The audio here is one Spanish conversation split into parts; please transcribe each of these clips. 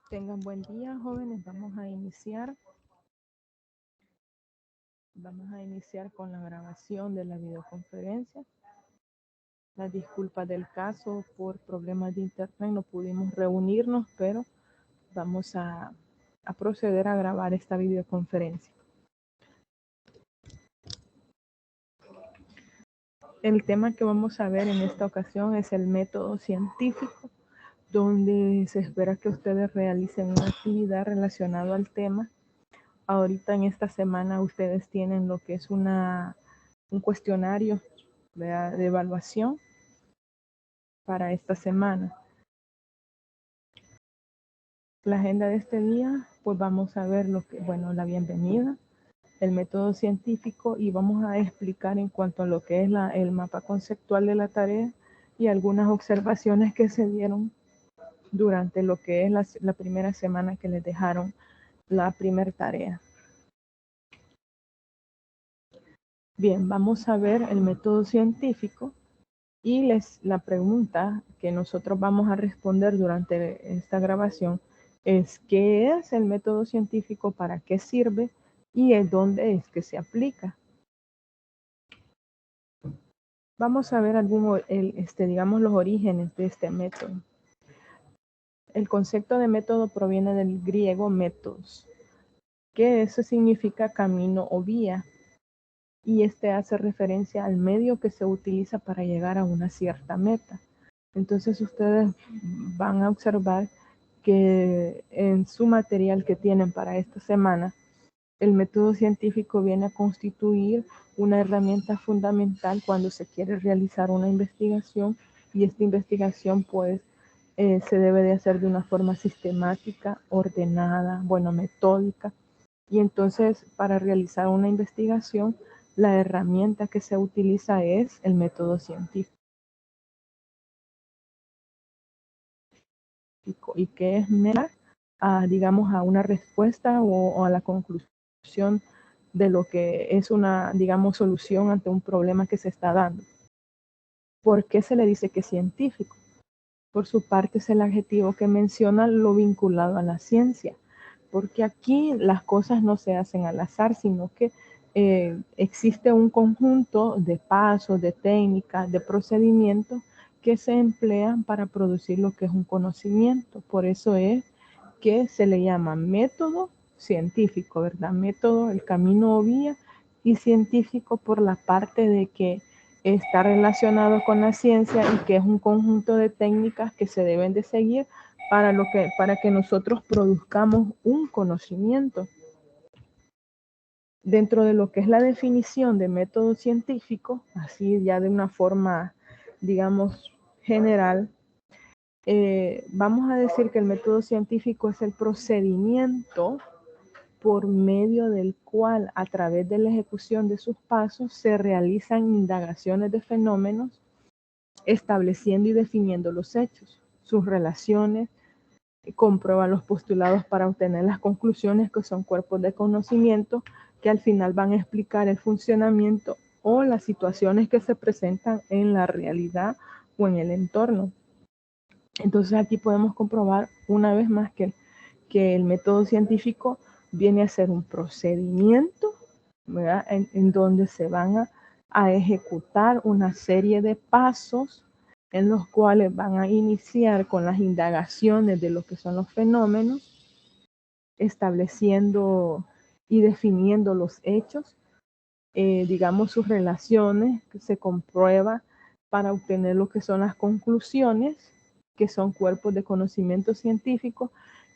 Tengan buen día, jóvenes. Vamos a iniciar con la grabación de la videoconferencia. Las disculpas del caso, por problemas de internet no pudimos reunirnos, pero vamos a proceder a grabar esta videoconferencia. El tema que vamos a ver en esta ocasión es el método científico, donde se espera que ustedes realicen una actividad relacionada al tema. Ahorita en esta semana ustedes tienen lo que es un cuestionario de evaluación para esta semana. La agenda de este día, pues vamos a ver la bienvenida, el método científico, y vamos a explicar en cuanto a lo que es el mapa conceptual de la tarea y algunas observaciones que se dieron durante lo que es la primera semana que les dejaron la primera tarea. Bien, vamos a ver el método científico y la pregunta que nosotros vamos a responder durante esta grabación es: ¿qué es el método científico? ¿Para qué sirve? ¿Y en dónde es que se aplica? Vamos a ver digamos, los orígenes de este método. El concepto de método proviene del griego métodos, que eso significa camino o vía, y este hace referencia al medio que se utiliza para llegar a una cierta meta. Entonces ustedes van a observar que en su material que tienen para esta semana, el método científico viene a constituir una herramienta fundamental cuando se quiere realizar una investigación, y esta investigación pues se debe de hacer de una forma sistemática, ordenada, metódica. Y entonces, para realizar una investigación, la herramienta que se utiliza es el método científico. Y que es digamos, a una respuesta o a la conclusión de lo que es una, digamos, solución ante un problema que se está dando. ¿Por qué se le dice que es científico? Por su parte es el adjetivo que menciona lo vinculado a la ciencia, porque aquí las cosas no se hacen al azar, sino que existe un conjunto de pasos, de técnicas, de procedimientos que se emplean para producir lo que es un conocimiento. Por eso es que se le llama método científico, ¿verdad? Método, el camino o vía, y científico por la parte de que está relacionado con la ciencia y que es un conjunto de técnicas que se deben de seguir para que nosotros produzcamos un conocimiento. Dentro de lo que es la definición de método científico, así ya de una forma, digamos, general, vamos a decir que el método científico es el procedimiento por medio del cual, a través de la ejecución de sus pasos, se realizan indagaciones de fenómenos, estableciendo y definiendo los hechos, sus relaciones, comprueba los postulados para obtener las conclusiones, que son cuerpos de conocimiento que al final van a explicar el funcionamiento o las situaciones que se presentan en la realidad o en el entorno. Entonces aquí podemos comprobar una vez más que el método científico viene a ser un procedimiento, ¿verdad? En donde se van a ejecutar una serie de pasos en los cuales van a iniciar con las indagaciones de lo que son los fenómenos, estableciendo y definiendo los hechos, digamos, sus relaciones, que se comprueba para obtener lo que son las conclusiones, que son cuerpos de conocimiento científico,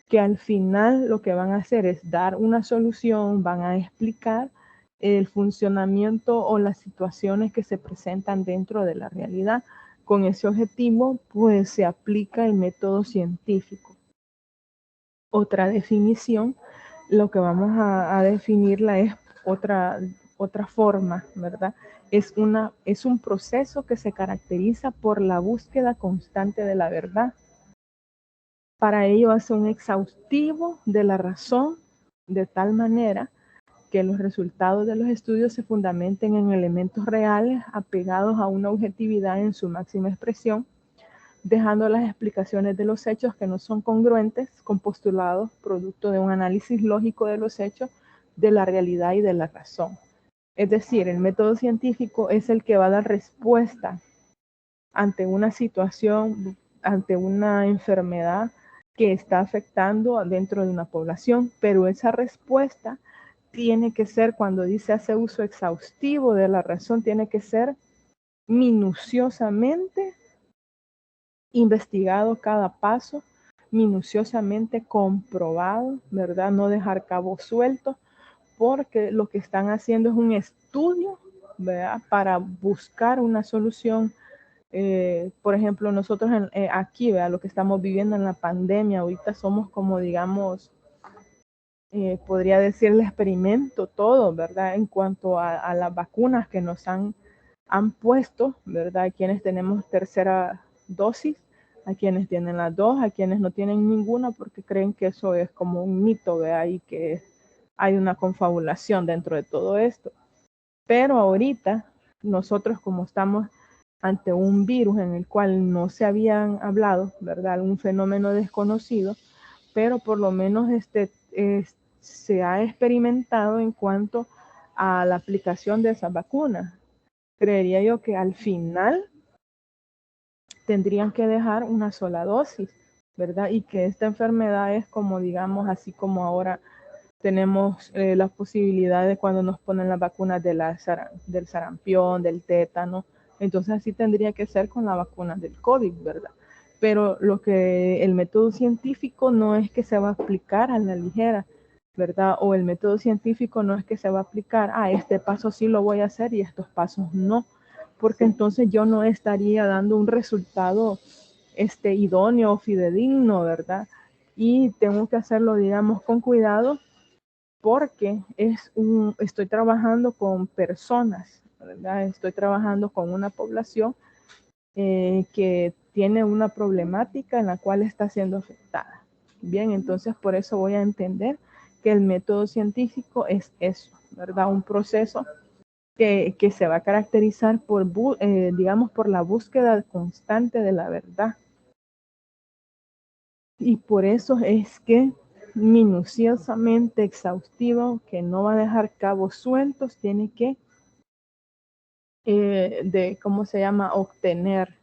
que al final lo que van a hacer es dar una solución, van a explicar el funcionamiento o las situaciones que se presentan dentro de la realidad. Con ese objetivo, pues se aplica el método científico. Otra definición, lo que vamos a definirla es otra forma, ¿verdad? Es un proceso que se caracteriza por la búsqueda constante de la verdad. Para ello hace un exhaustivo de la razón, de tal manera que los resultados de los estudios se fundamenten en elementos reales apegados a una objetividad en su máxima expresión, dejando las explicaciones de los hechos que no son congruentes con postulados producto de un análisis lógico de los hechos, de la realidad y de la razón. Es decir, el método científico es el que va a dar respuesta ante una situación, ante una enfermedad que está afectando dentro de una población, pero esa respuesta tiene que ser, cuando dice hace uso exhaustivo de la razón, tiene que ser minuciosamente investigado cada paso, minuciosamente comprobado, ¿verdad? No dejar cabos sueltos, porque lo que están haciendo es un estudio, ¿verdad? Para buscar una solución. Por ejemplo, nosotros aquí, ¿verdad? Lo que estamos viviendo en la pandemia, ahorita somos como, digamos, podría decir el experimento todo, ¿verdad? En cuanto a las vacunas que nos han puesto, ¿verdad? Quienes tenemos tercera dosis, a quienes tienen las dos, a quienes no tienen ninguna porque creen que eso es como un mito, ¿verdad? Y que hay una confabulación dentro de todo esto. Pero ahorita nosotros, como estamos ante un virus en el cual no se habían hablado, ¿verdad? Un fenómeno desconocido, pero por lo menos se ha experimentado en cuanto a la aplicación de esas vacunas. Creería yo que al final tendrían que dejar una sola dosis, ¿verdad? Y que esta enfermedad es como, digamos, así como ahora tenemos la posibilidad de cuando nos ponen las vacunas del sarampión, del tétano. Entonces así tendría que ser con la vacuna del COVID, ¿verdad? Pero lo que el método científico no es que se va a aplicar a la ligera, ¿verdad? O el método científico no es que se va a aplicar, este paso sí lo voy a hacer y estos pasos no, porque entonces yo no estaría dando un resultado idóneo o fidedigno, ¿verdad? Y tengo que hacerlo, digamos, con cuidado porque estoy trabajando con personas, ¿verdad? Estoy trabajando con una población que tiene una problemática en la cual está siendo afectada. Bien, entonces por eso voy a entender que el método científico es eso, ¿verdad? Un proceso que se va a caracterizar por, digamos, por la búsqueda constante de la verdad. Y por eso es que minuciosamente exhaustivo, que no va a dejar cabos sueltos, tiene que, ¿cómo se llama? Obtener,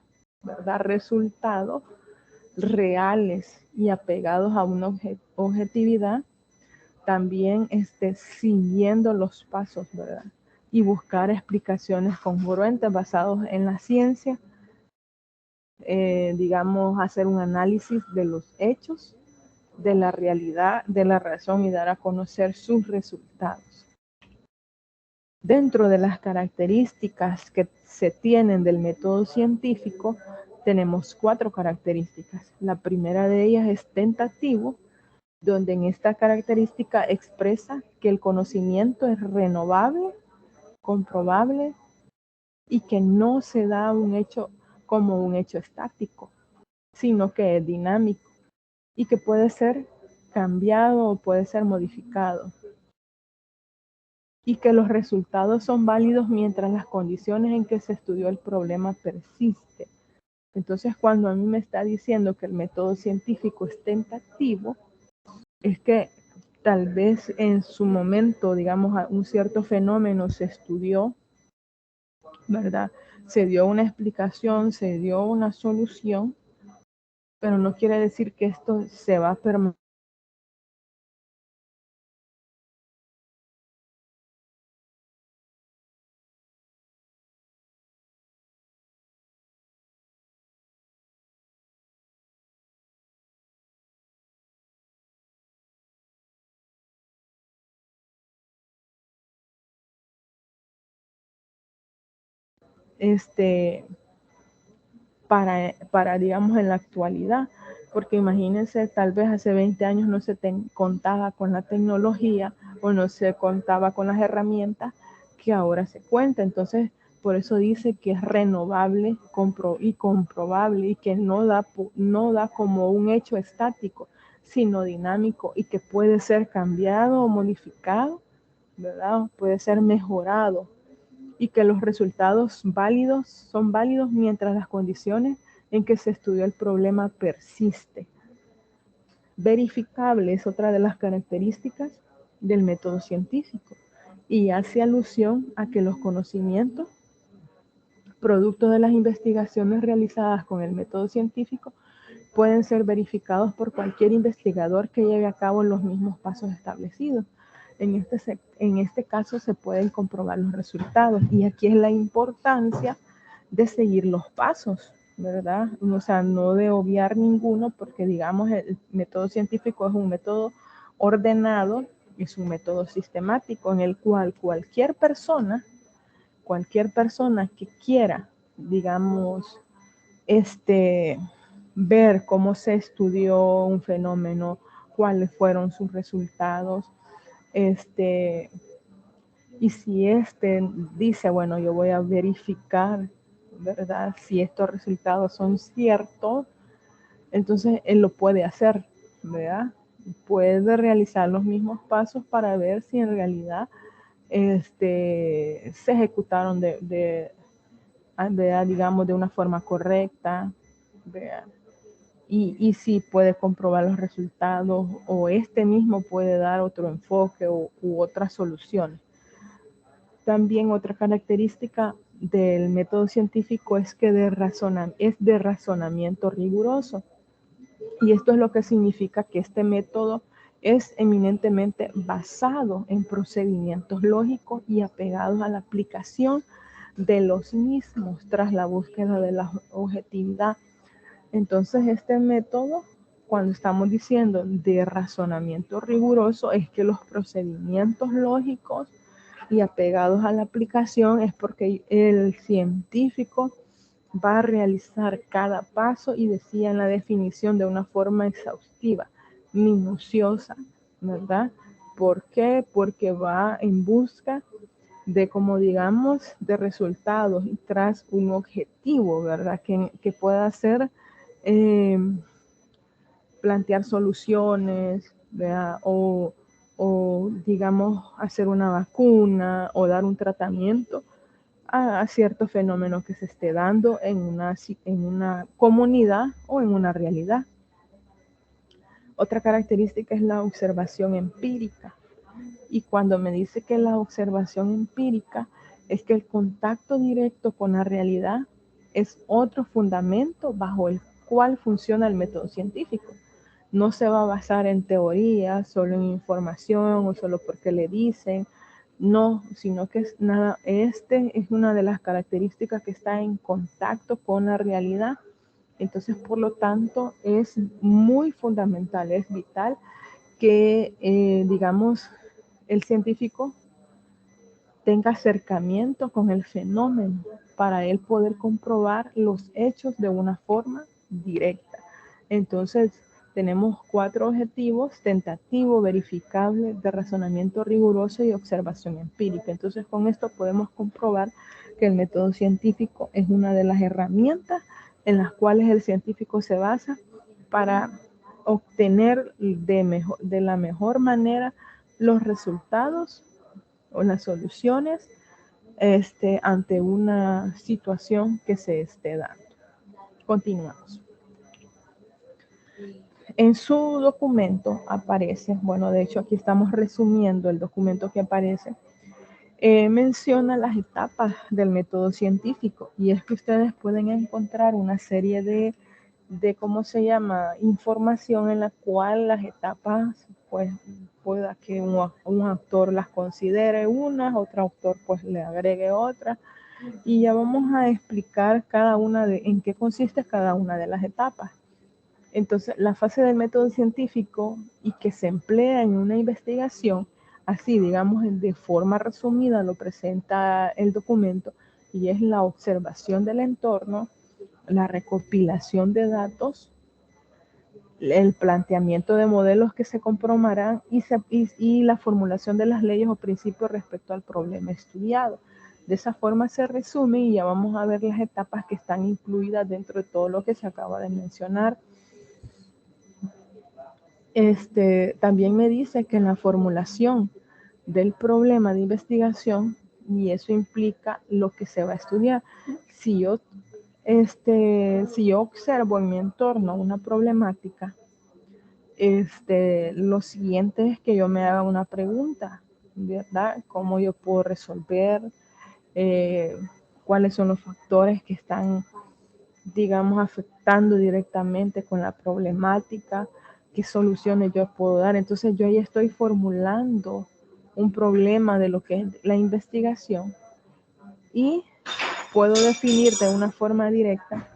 ¿verdad? Resultados reales y apegados a una objetividad, también siguiendo los pasos, ¿verdad? Y buscar explicaciones congruentes basadas en la ciencia, digamos, hacer un análisis de los hechos, de la realidad, de la razón y dar a conocer sus resultados. Dentro de las características que se tienen del método científico, tenemos 4 características. La primera de ellas es tentativo, donde en esta característica expresa que el conocimiento es renovable, comprobable y que no se da un hecho como un hecho estático, sino que es dinámico y que puede ser cambiado o puede ser modificado. Y que los resultados son válidos mientras las condiciones en que se estudió el problema persisten. Entonces, cuando a mí me está diciendo que el método científico es tentativo, es que tal vez en su momento, digamos, un cierto fenómeno se estudió, ¿verdad? Se dio una explicación, se dio una solución, pero no quiere decir que esto se va a permanecer. Para, digamos, en la actualidad, porque imagínense, tal vez hace 20 años no se contaba con la tecnología o no se contaba con las herramientas que ahora se cuenta. Entonces, por eso dice que es renovable y comprobable y que no da como un hecho estático, sino dinámico y que puede ser cambiado o modificado, ¿verdad? Puede ser mejorado y que los resultados válidos son válidos mientras las condiciones en que se estudió el problema persiste. Verificable es otra de las características del método científico y hace alusión a que los conocimientos, producto de las investigaciones realizadas con el método científico, pueden ser verificados por cualquier investigador que lleve a cabo los mismos pasos establecidos. En este caso se pueden comprobar los resultados y aquí es la importancia de seguir los pasos, ¿verdad? O sea, no de obviar ninguno porque, digamos, el método científico es un método ordenado, es un método sistemático en el cual cualquier persona que quiera, digamos, ver cómo se estudió un fenómeno, cuáles fueron sus resultados, y si dice, bueno, yo voy a verificar, ¿verdad? Si estos resultados son ciertos, entonces él lo puede hacer, ¿verdad? Puede realizar los mismos pasos para ver si en realidad se ejecutaron digamos, de una forma correcta, ¿verdad? Y si puede comprobar los resultados o mismo puede dar otro enfoque u otras soluciones. También otra característica del método científico es que es de razonamiento riguroso. Y esto es lo que significa que este método es eminentemente basado en procedimientos lógicos y apegados a la aplicación de los mismos tras la búsqueda de la objetividad. Entonces, este método, cuando estamos diciendo de razonamiento riguroso, es que los procedimientos lógicos y apegados a la aplicación es porque el científico va a realizar cada paso y decía en la definición de una forma exhaustiva, minuciosa, ¿verdad? ¿Por qué? Porque va en busca de, como digamos, de resultados y tras un objetivo, ¿verdad? Que pueda ser plantear soluciones, ¿verdad? O digamos, hacer una vacuna o dar un tratamiento a cierto fenómeno que se esté dando en una comunidad o en una realidad. Otra característica es la observación empírica. Y cuando me dice que la observación empírica es que el contacto directo con la realidad es otro fundamento bajo el cual funciona el método científico. No se va a basar en teoría, solo en información o solo porque le dicen. No, sino que es una de las características que está en contacto con la realidad. Entonces, por lo tanto, es muy fundamental, es vital que, digamos, el científico tenga acercamiento con el fenómeno para él poder comprobar los hechos de una forma directa. Entonces, tenemos 4 objetivos: tentativo, verificable, de razonamiento riguroso y observación empírica. Entonces, con esto podemos comprobar que el método científico es una de las herramientas en las cuales el científico se basa para obtener de la mejor manera los resultados o las soluciones ante una situación que se esté dando. Continuamos. En su documento aparece, bueno, de hecho aquí estamos resumiendo el documento que aparece, menciona las etapas del método científico, y es que ustedes pueden encontrar una serie de ¿cómo se llama?, información en la cual las etapas, pues, pueda que un autor las considere unas, otro autor pues le agregue otras, y ya vamos a explicar en qué consiste cada una de las etapas. Entonces, la fase del método científico y que se emplea en una investigación, así digamos de forma resumida lo presenta el documento, y es la observación del entorno, la recopilación de datos, el planteamiento de modelos que se comprobarán y la formulación de las leyes o principios respecto al problema estudiado. De esa forma se resume y ya vamos a ver las etapas que están incluidas dentro de todo lo que se acaba de mencionar. También me dice que en la formulación del problema de investigación, y eso implica lo que se va a estudiar. Si yo Si yo observo en mi entorno una problemática, lo siguiente es que yo me haga una pregunta, ¿verdad? ¿Cómo yo puedo resolver? ¿Cuáles son los factores que están, digamos, afectando directamente con la problemática? ¿Qué soluciones yo puedo dar? Entonces yo ahí estoy formulando un problema de lo que es la investigación y puedo definir de una forma directa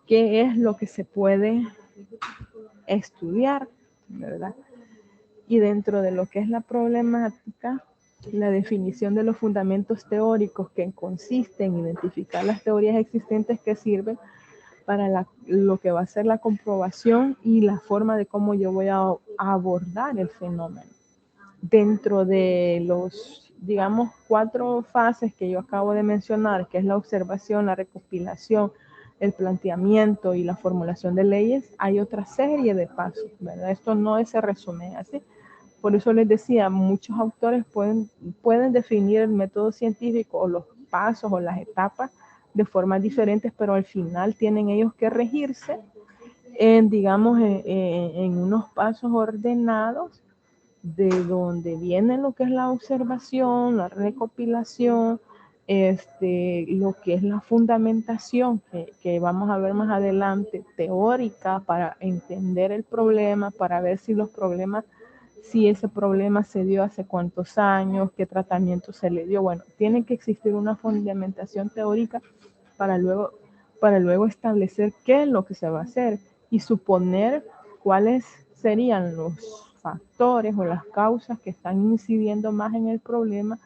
qué es lo que se puede estudiar, ¿verdad? Y dentro de lo que es la problemática, la definición de los fundamentos teóricos que consiste en identificar las teorías existentes que sirven para lo que va a ser la comprobación y la forma de cómo yo voy a abordar el fenómeno. Dentro de los, digamos, 4 fases que yo acabo de mencionar, que es la observación, la recopilación, el planteamiento y la formulación de leyes, hay otra serie de pasos, ¿verdad? Esto no se resume así. Por eso les decía, muchos autores pueden definir el método científico o los pasos o las etapas de formas diferentes, pero al final tienen ellos que regirse en, digamos, en unos pasos ordenados de donde viene lo que es la observación, la recopilación, lo que es la fundamentación que vamos a ver más adelante, teórica, para entender el problema, para ver si ese problema se dio hace cuántos años, qué tratamiento se le dio. Bueno, tiene que existir una fundamentación teórica para luego establecer qué es lo que se va a hacer y suponer cuáles serían los factores o las causas que están incidiendo más en el problema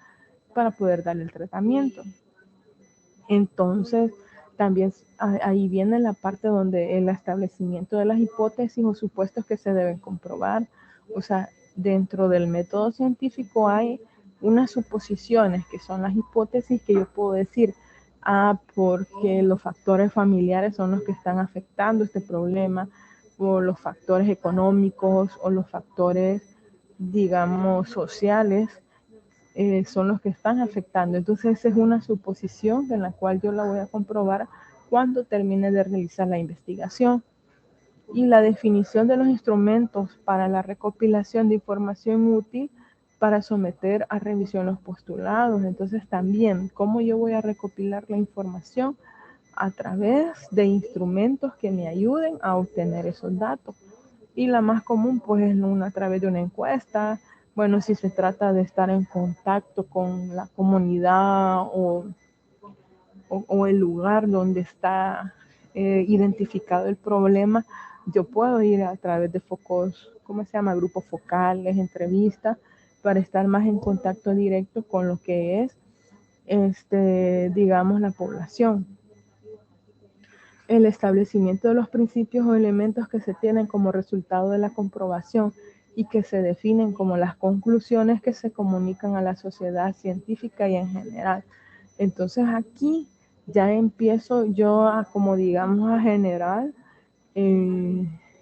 para poder darle el tratamiento. Entonces, también ahí viene la parte donde el establecimiento de las hipótesis o supuestos que se deben comprobar. O sea, dentro del método científico hay unas suposiciones que son las hipótesis que yo puedo decir, porque los factores familiares son los que están afectando este problema, o los factores económicos o los factores, digamos, sociales, son los que están afectando. Entonces, esa es una suposición en la cual yo la voy a comprobar cuando termine de realizar la investigación. Y la definición de los instrumentos para la recopilación de información útil para someter a revisión los postulados. Entonces, también, ¿cómo yo voy a recopilar la información? A través de instrumentos que me ayuden a obtener esos datos. Y la más común, pues, es a través de una encuesta. Bueno, si se trata de estar en contacto con la comunidad o el lugar donde está identificado el problema, yo puedo ir a través de focos, ¿cómo se llama? Grupos focales, entrevistas, para estar más en contacto directo con lo que es, digamos, la población. El establecimiento de los principios o elementos que se tienen como resultado de la comprobación y que se definen como las conclusiones que se comunican a la sociedad científica y en general. Entonces aquí ya empiezo yo como digamos, a generar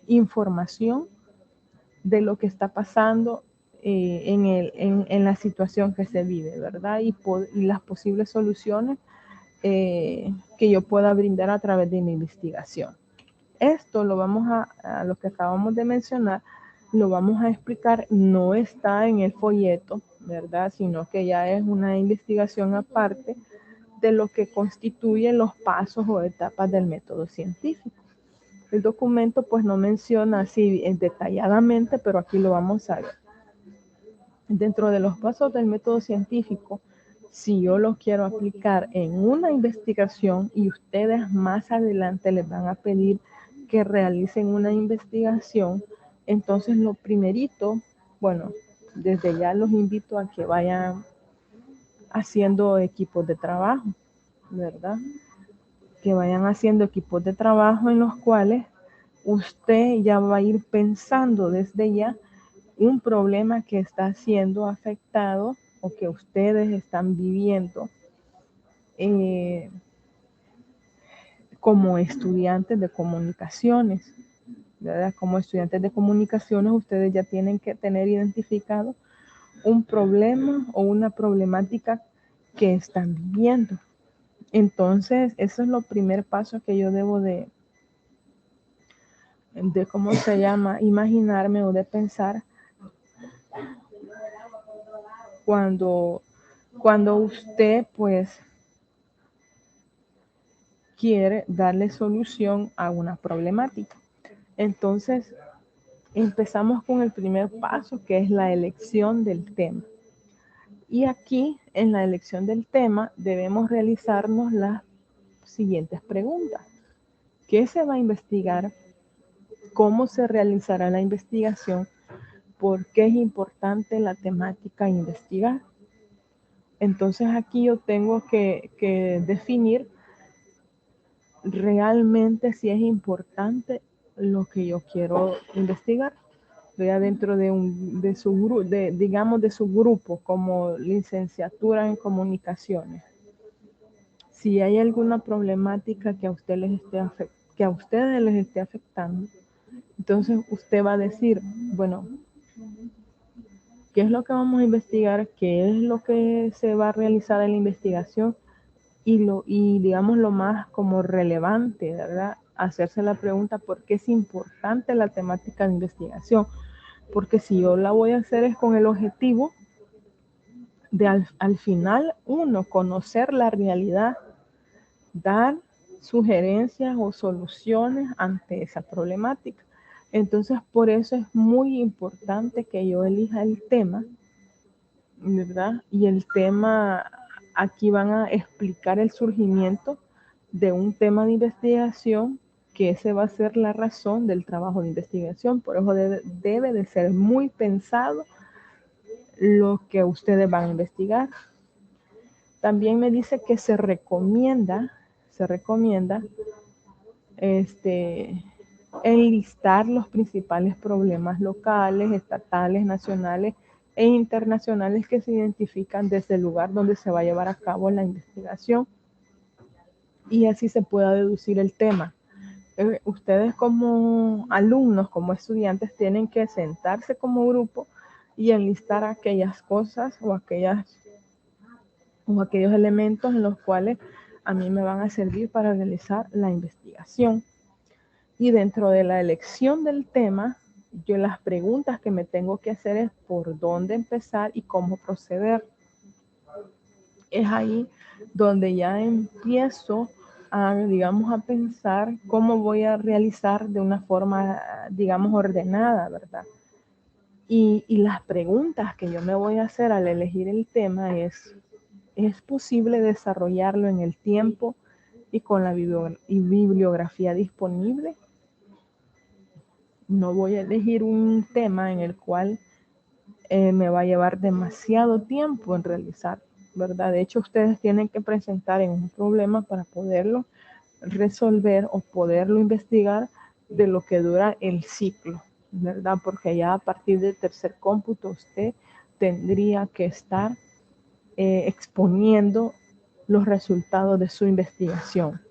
información de lo que está pasando en la situación que se vive, ¿verdad? Y las posibles soluciones que yo pueda brindar a través de mi investigación. Esto a lo que acabamos de mencionar, lo vamos a explicar, no está en el folleto, ¿verdad? Sino que ya es una investigación aparte de lo que constituyen los pasos o etapas del método científico. El documento pues no menciona así detalladamente, pero aquí lo vamos a ver. Dentro de los pasos del método científico, si yo lo quiero aplicar en una investigación y ustedes más adelante les van a pedir que realicen una investigación, entonces lo primerito, bueno, desde ya los invito a que vayan haciendo equipos de trabajo, ¿verdad? Que vayan haciendo equipos de trabajo en los cuales usted ya va a ir pensando desde ya un problema que está siendo afectado o que ustedes están viviendo como estudiantes de comunicaciones, ¿verdad? Como estudiantes de comunicaciones, ustedes ya tienen que tener identificado un problema o una problemática que están viviendo, Entonces, eso es lo primer paso que yo debo de ¿cómo se llama? Imaginarme o de pensar cuando usted pues quiere darle solución a una problemática. Entonces, empezamos con el primer paso, que es la elección del tema. Y aquí, en la elección del tema, debemos realizarnos las siguientes preguntas. ¿Qué se va a investigar? ¿Cómo se realizará la investigación? ¿Por qué es importante la temática a investigar? Entonces aquí yo tengo que definir realmente si es importante lo que yo quiero investigar. ¿Verdad? Dentro de su digamos, de su grupo como licenciatura en comunicaciones. Si hay alguna problemática que a ustedes les esté afectando, entonces usted va a decir, bueno, ¿qué es lo que vamos a investigar? ¿Qué es lo que se va a realizar en la investigación? Y digamos lo más como relevante, ¿verdad? Hacerse la pregunta por qué es importante la temática de investigación. Porque si yo la voy a hacer es con el objetivo de al final uno conocer la realidad, dar sugerencias o soluciones ante esa problemática. Entonces, por eso es muy importante que yo elija el tema, ¿verdad? Y el tema, aquí van a explicar el surgimiento de un tema de investigación, que ese va a ser la razón del trabajo de investigación. Por eso debe de ser muy pensado lo que ustedes van a investigar. También me dice que se recomienda enlistar los principales problemas locales, estatales, nacionales e internacionales que se identifican desde el lugar donde se va a llevar a cabo la investigación, y así se pueda deducir el tema. Ustedes como alumnos, como estudiantes, tienen que sentarse como grupo y enlistar aquellas cosas o aquellos elementos en los cuales a mí me van a servir para realizar la investigación. Y dentro de la elección del tema, yo las preguntas que me tengo que hacer es por dónde empezar y cómo proceder. Es ahí donde ya empiezo digamos, a pensar cómo voy a realizar de una forma, digamos, ordenada, ¿verdad? Y las preguntas que yo me voy a hacer al elegir el tema ¿es posible desarrollarlo en el tiempo y con la bibliografía disponible? No voy a elegir un tema en el cual me va a llevar demasiado tiempo en realizar, ¿verdad? De hecho, ustedes tienen que presentar en un problema para poderlo resolver o poderlo investigar de lo que dura el ciclo, ¿verdad? Porque ya a partir del tercer cómputo usted tendría que estar exponiendo los resultados de su investigación.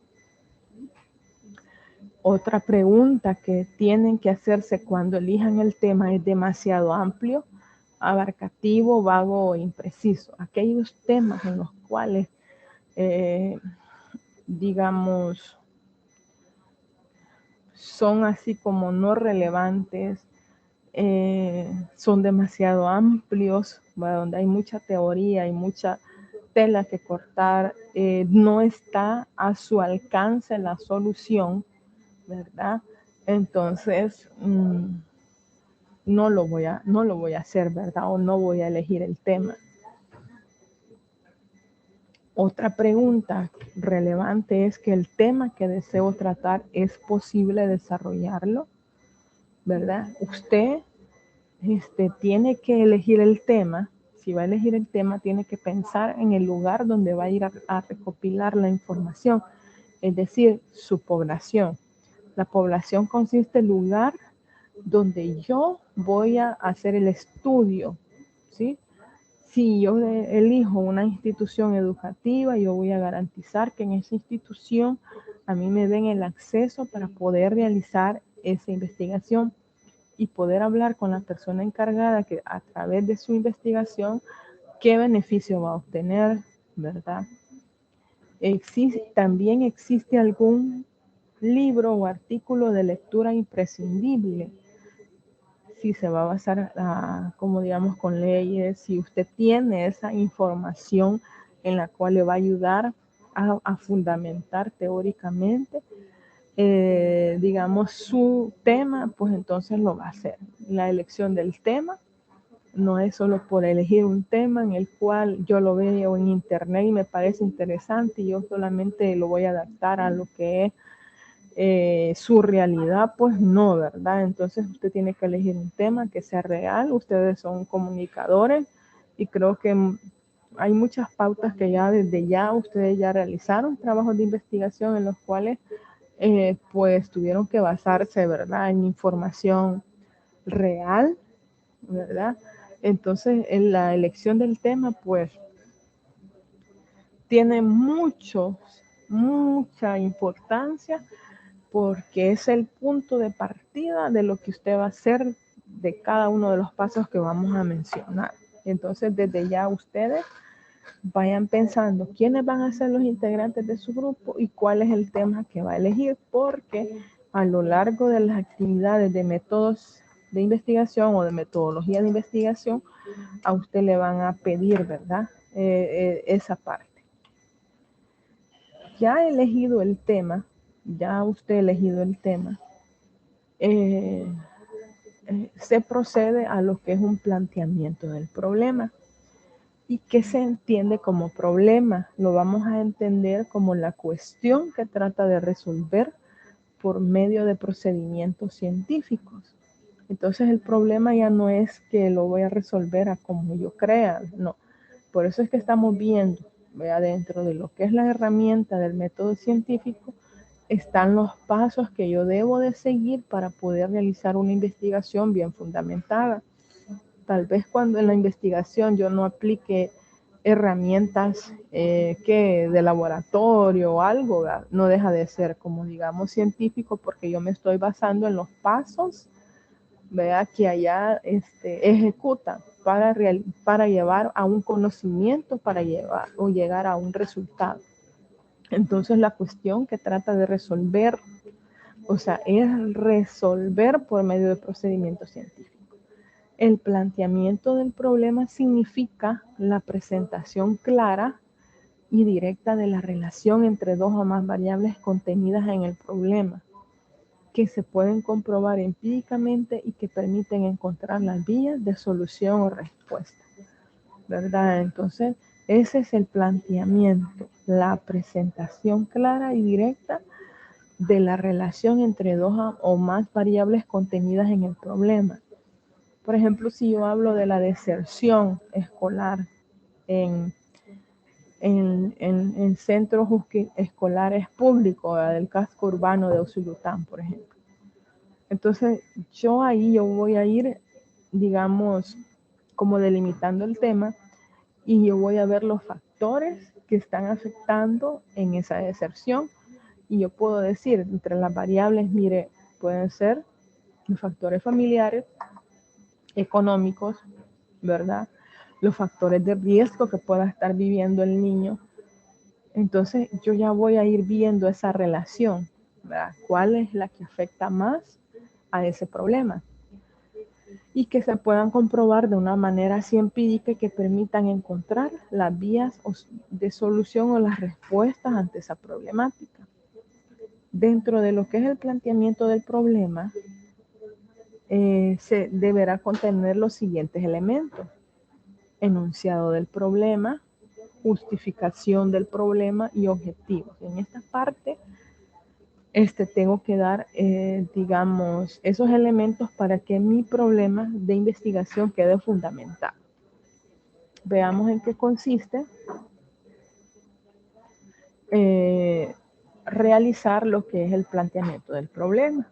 Otra pregunta que tienen que hacerse cuando elijan el tema es demasiado amplio, abarcativo, vago o impreciso. Aquellos temas en los cuales, digamos, son así como no relevantes, son demasiado amplios, ¿verdad? Donde hay mucha teoría y mucha tela que cortar, no está a su alcance la solución, ¿verdad? Entonces, no lo voy a hacer, ¿verdad? O no voy a elegir el tema. Otra pregunta relevante es que el tema que deseo tratar es posible desarrollarlo, ¿verdad? Usted tiene que elegir el tema. Si va a elegir el tema, tiene que pensar en el lugar donde va a ir a recopilar la información, es decir, su población. La población consiste en el lugar donde yo voy a hacer el estudio, ¿sí? Si yo elijo una institución educativa, yo voy a garantizar que en esa institución a mí me den el acceso para poder realizar esa investigación y poder hablar con la persona encargada que a través de su investigación, qué beneficio va a obtener, ¿verdad? También existe algún libro o artículo de lectura imprescindible. Si se va a basar, como digamos, con leyes, si usted tiene esa información en la cual le va a ayudar a fundamentar teóricamente, digamos, su tema, pues entonces lo va a hacer. La elección del tema no es solo por elegir un tema en el cual yo lo veo en internet y me parece interesante y yo solamente lo voy a adaptar a lo que es su realidad, pues no, ¿verdad? Entonces usted tiene que elegir un tema que sea real. Ustedes son comunicadores y creo que hay muchas pautas que ya desde ya ustedes ya realizaron trabajos de investigación en los cuales pues tuvieron que basarse, ¿verdad?, en información real, ¿verdad? Entonces, en la elección del tema, pues, tiene mucha importancia porque es el punto de partida de lo que usted va a hacer de cada uno de los pasos que vamos a mencionar. Entonces, desde ya ustedes vayan pensando quiénes van a ser los integrantes de su grupo y cuál es el tema que va a elegir, porque a lo largo de las actividades de métodos de investigación o de metodología de investigación, a usted le van a pedir, ¿verdad? Esa parte. Ya ha elegido el tema, ya usted ha elegido el tema, se procede a lo que es un planteamiento del problema. ¿Y qué se entiende como problema? Lo vamos a entender como la cuestión que trata de resolver por medio de procedimientos científicos. Entonces el problema ya no es que lo voy a resolver a como yo crea, no. Por eso es que estamos viendo, vea, dentro de lo que es la herramienta del método científico, están los pasos que yo debo de seguir para poder realizar una investigación bien fundamentada. Tal vez cuando en la investigación yo no aplique herramientas que de laboratorio o algo, ¿verdad?, no deja de ser, como digamos, científico, porque yo me estoy basando en los pasos, ¿verdad?, que allá ejecutan para llevar a un conocimiento, para llevar o llegar a un resultado. Entonces la cuestión que trata de resolver, o sea, es resolver por medio de procedimientos científicos. El planteamiento del problema significa la presentación clara y directa de la relación entre dos o más variables contenidas en el problema, que se pueden comprobar empíricamente y que permiten encontrar las vías de solución o respuesta, ¿verdad? Entonces, ese es el planteamiento, la presentación clara y directa de la relación entre dos o más variables contenidas en el problema. Por ejemplo, si yo hablo de la deserción escolar en centros escolares públicos del casco urbano de Usulután, por ejemplo. Entonces, yo voy a ir, digamos, como delimitando el tema y yo voy a ver los factores que están afectando en esa deserción y yo puedo decir, entre las variables, mire, pueden ser los factores familiares, económicos, ¿verdad?, los factores de riesgo que pueda estar viviendo el niño. Entonces yo ya voy a ir viendo esa relación, ¿verdad?, cuál es la que afecta más a ese problema y que se puedan comprobar de una manera así empírica y que permitan encontrar las vías de solución o las respuestas ante esa problemática. Dentro de lo que es el planteamiento del problema, se deberá contener los siguientes elementos: enunciado del problema, justificación del problema y objetivos. En esta parte tengo que dar, digamos, esos elementos para que mi problema de investigación quede fundamentado. Veamos en qué consiste realizar lo que es el planteamiento del problema.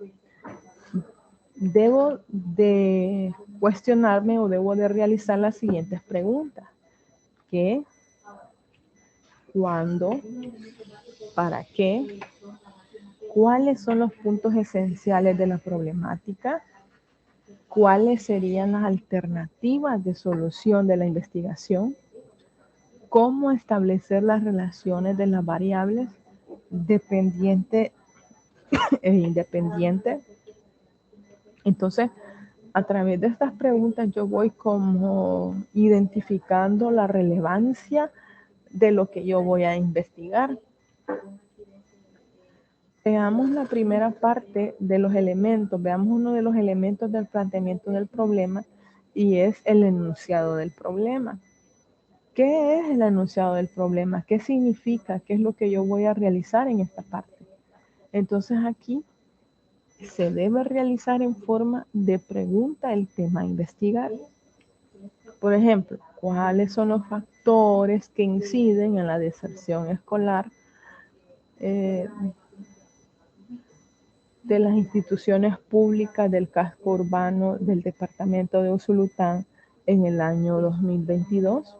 Debo de cuestionarme o debo de realizar las siguientes preguntas: ¿qué? ¿Cuándo? ¿Para qué? ¿Cuáles son los puntos esenciales de la problemática? ¿Cuáles serían las alternativas de solución de la investigación? cómo establecer las relaciones de las variables dependiente e independiente. Entonces, a través de estas preguntas yo voy como identificando la relevancia de lo que yo voy a investigar. Veamos la primera parte de los elementos, veamos uno de los elementos del planteamiento del problema y es el enunciado del problema. ¿Qué es el enunciado del problema? ¿Qué significa? ¿Qué es lo que yo voy a realizar en esta parte? Entonces aquí se debe realizar en forma de pregunta el tema a investigar. Por ejemplo, ¿cuáles son los factores que inciden en la deserción escolar de las instituciones públicas del casco urbano del departamento de Usulután en el año 2022?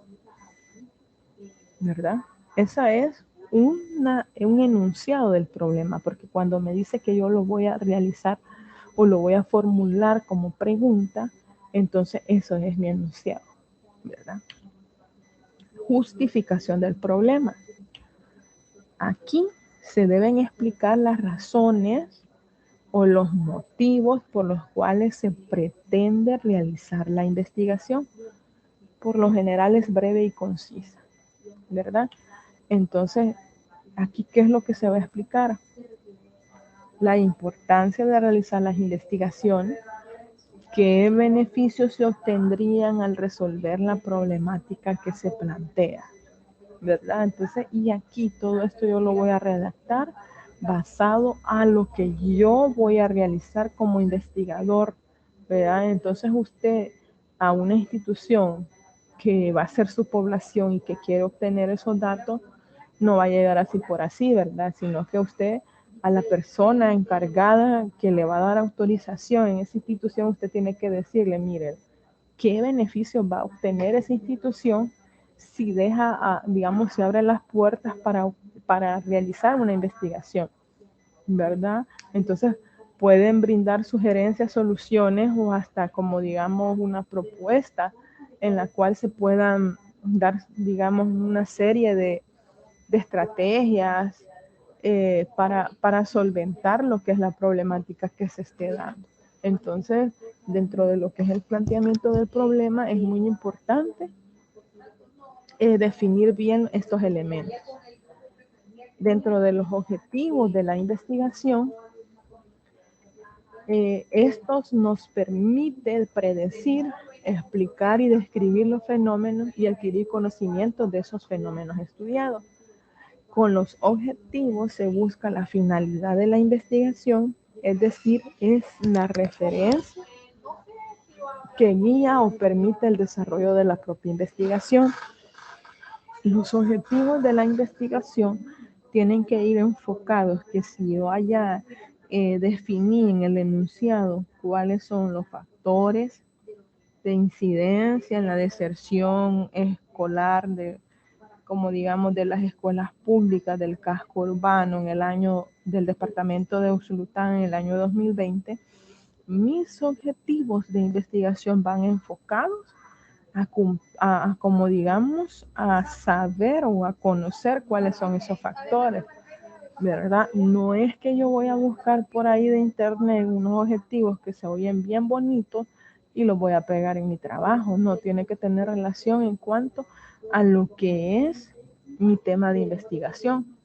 ¿Verdad? Esa es un enunciado del problema, porque cuando me dice que yo lo voy a realizar o lo voy a formular como pregunta, entonces eso es mi enunciado, ¿verdad? Justificación del problema. Aquí se deben explicar las razones o los motivos por los cuales se pretende realizar la investigación. Por lo general es breve y concisa, ¿verdad? Entonces, aquí, ¿qué es lo que se va a explicar? La importancia de realizar las investigaciones, qué beneficios se obtendrían al resolver la problemática que se plantea, ¿verdad? Entonces, y aquí todo esto yo lo voy a redactar basado a lo que yo voy a realizar como investigador, ¿verdad? Entonces usted a una institución que va a ser su población y que quiere obtener esos datos, no va a llegar así por así, ¿verdad? Sino que usted, a la persona encargada que le va a dar autorización en esa institución, usted tiene que decirle, mire, ¿qué beneficios va a obtener esa institución si deja, digamos, se abre las puertas para realizar una investigación, ¿verdad? Entonces, pueden brindar sugerencias, soluciones o hasta como, digamos, una propuesta en la cual se puedan dar, digamos, una serie de estrategias para solventar lo que es la problemática que se esté dando. Entonces, dentro de lo que es el planteamiento del problema, es muy importante definir bien estos elementos. Dentro de los objetivos de la investigación, estos nos permiten predecir, explicar y describir los fenómenos y adquirir conocimiento de esos fenómenos estudiados. Con los objetivos se busca la finalidad de la investigación, es decir, es la referencia que guía o permite el desarrollo de la propia investigación. Los objetivos de la investigación tienen que ir enfocados que si yo haya definido en el enunciado cuáles son los factores de incidencia en la deserción escolar como digamos de las escuelas públicas del casco urbano en el año del departamento de Usulután en el año 2020, mis objetivos de investigación van enfocados a como digamos, a saber o a conocer cuáles son esos factores, ¿verdad? No es que yo voy a buscar por ahí de internet unos objetivos que se oyen bien bonitos y los voy a pegar en mi trabajo. No, tiene que tener relación en cuanto a lo que es mi tema de investigación.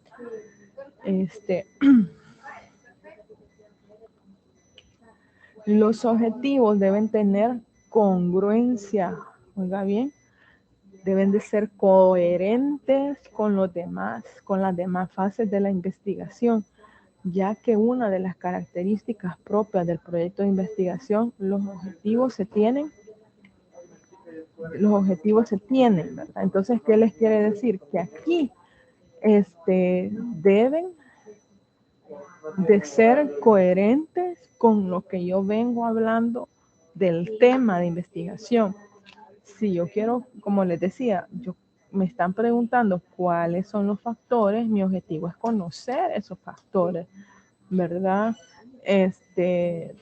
Los objetivos deben tener congruencia, oiga bien, deben de ser coherentes con los demás, con las demás fases de la investigación, ya que una de las características propias del proyecto de investigación, los objetivos se tienen, ¿verdad? Entonces, ¿qué les quiere decir? Que aquí deben de ser coherentes con lo que yo vengo hablando del tema de investigación. Si yo quiero, como les decía, me están preguntando cuáles son los factores, mi objetivo es conocer esos factores, ¿verdad?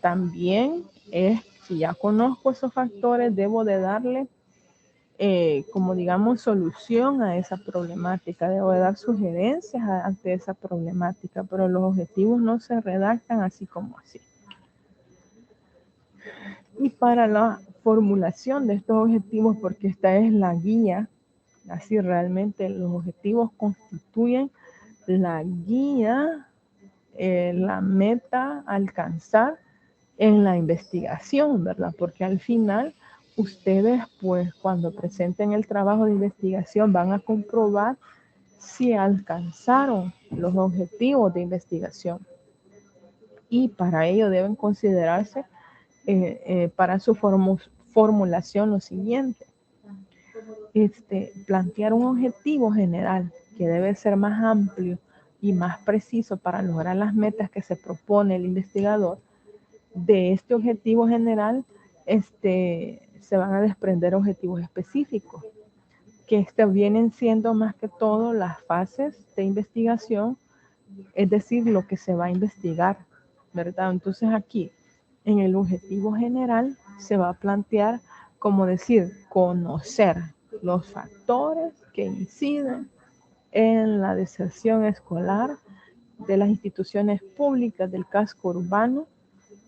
También es, si ya conozco esos factores, debo de darle como digamos, solución a esa problemática. Debo de dar sugerencias ante esa problemática, pero los objetivos no se redactan así como así. Y para la formulación de estos objetivos, porque esta es la guía, así realmente los objetivos constituyen la guía, la meta a alcanzar en la investigación, ¿verdad? Porque al final ustedes, pues, cuando presenten el trabajo de investigación van a comprobar si alcanzaron los objetivos de investigación. Y para ello deben considerarse para su formulación lo siguiente. Plantear un objetivo general que debe ser más amplio y más preciso para lograr las metas que se propone el investigador. De este objetivo general se van a desprender objetivos específicos, que vienen siendo más que todo las fases de investigación, es decir, lo que se va a investigar, ¿verdad? Entonces aquí, en el objetivo general, se va a plantear, como decir, conocer los factores que inciden en la deserción escolar de las instituciones públicas del casco urbano,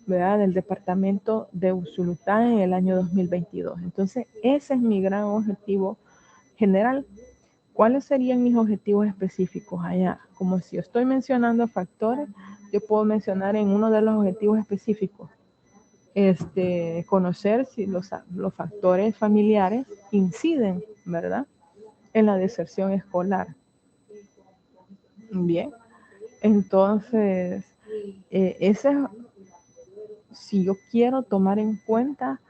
¿verdad? Del departamento de Usulután en el año 2022. Entonces, ese es mi gran objetivo general. ¿Cuáles serían mis objetivos específicos allá? Como si yo estoy mencionando factores, yo puedo mencionar en uno de los objetivos específicos, conocer si los factores familiares inciden, ¿verdad?, en la deserción escolar. Bien, entonces, si yo quiero tomar en cuenta,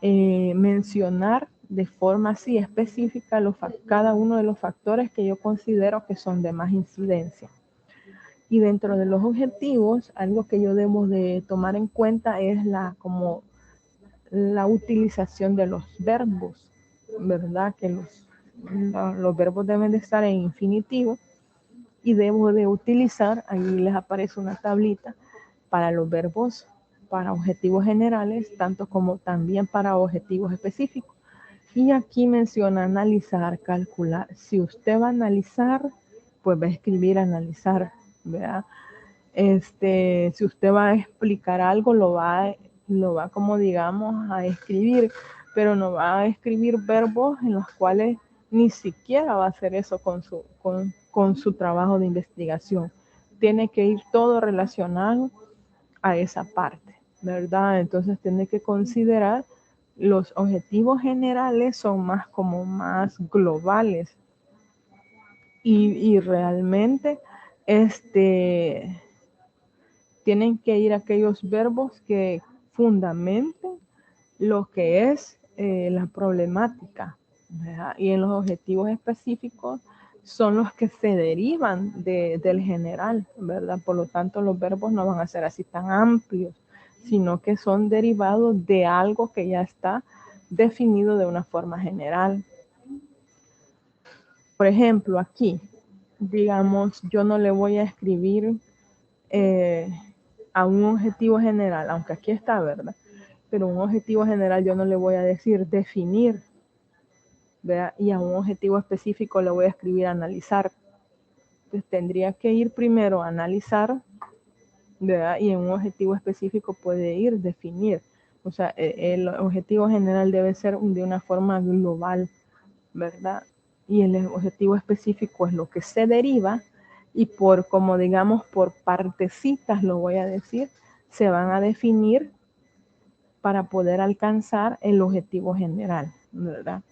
mencionar de forma así específica cada uno de los factores que yo considero que son de más incidencia. Y dentro de los objetivos, algo que yo debo de tomar en cuenta es la utilización de los verbos, ¿verdad? Que los verbos deben de estar en infinitivo y debo de utilizar, ahí les aparece una tablita para los verbos, para objetivos generales, tanto como también para objetivos específicos. Y aquí menciona analizar, calcular. Si usted va a analizar, pues va a escribir analizar, ¿verdad? Si usted va a explicar algo, lo va como digamos a escribir, pero no va a escribir verbos en los cuales ni siquiera va a hacer eso con su trabajo de investigación. Tiene que ir todo relacionado a esa parte, ¿verdad? Entonces tiene que considerar los objetivos generales son más globales y realmente tienen que ir aquellos verbos que fundamenten lo que es la problemática, ¿verdad? Y en los objetivos específicos son los que se derivan del general, ¿verdad? Por lo tanto, los verbos no van a ser así tan amplios, sino que son derivados de algo que ya está definido de una forma general. Por ejemplo, aquí, digamos, yo no le voy a escribir a un objetivo general, aunque aquí está, ¿verdad? Pero un objetivo general yo no le voy a decir definir, ¿verdad? Y a un objetivo específico le voy a escribir analizar. Entonces tendría que ir primero a analizar, ¿verdad? Y en un objetivo específico puede ir definir. O sea, el objetivo general debe ser de una forma global, ¿verdad? Y el objetivo específico es lo que se deriva y como digamos, por partecitas, lo voy a decir, se van a definir para poder alcanzar el objetivo general, ¿verdad?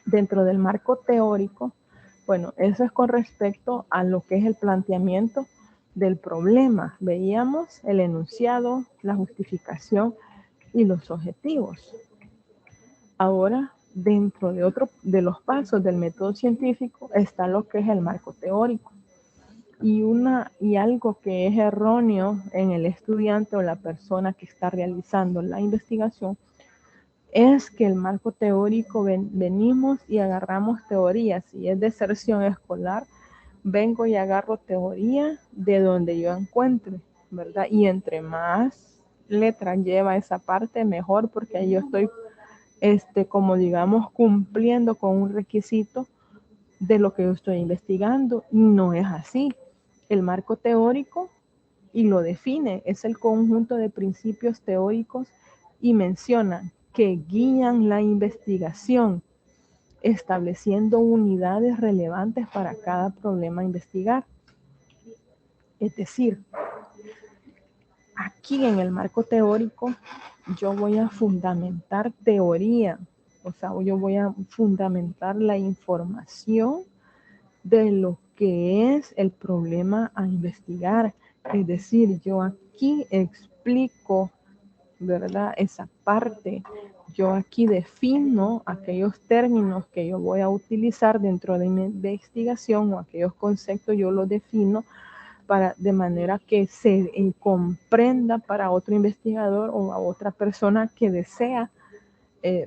Dentro del marco teórico, bueno, eso es con respecto a lo que es el planteamiento del problema. Veíamos el enunciado, la justificación y los objetivos. Ahora, dentro de los pasos del método científico está lo que es el marco teórico. Y algo que es erróneo en el estudiante o la persona que está realizando la investigación es que el marco teórico venimos y agarramos teorías. Si es deserción escolar, vengo y agarro teoría de donde yo encuentre, ¿verdad? Y entre más letras lleva esa parte, mejor, porque ahí yo estoy como digamos, cumpliendo con un requisito de lo que yo estoy investigando. No es así. El marco teórico, y lo define, es el conjunto de principios teóricos y menciona que guían la investigación, estableciendo unidades relevantes para cada problema a investigar. Es decir, aquí en el marco teórico yo voy a fundamentar teoría, o sea, yo voy a fundamentar la información de lo que es el problema a investigar. Es decir, yo aquí explico, ¿verdad? Esa parte. Yo aquí defino aquellos términos que yo voy a utilizar dentro de mi investigación, o aquellos conceptos yo los defino de manera que se comprenda para otro investigador o a otra persona que desea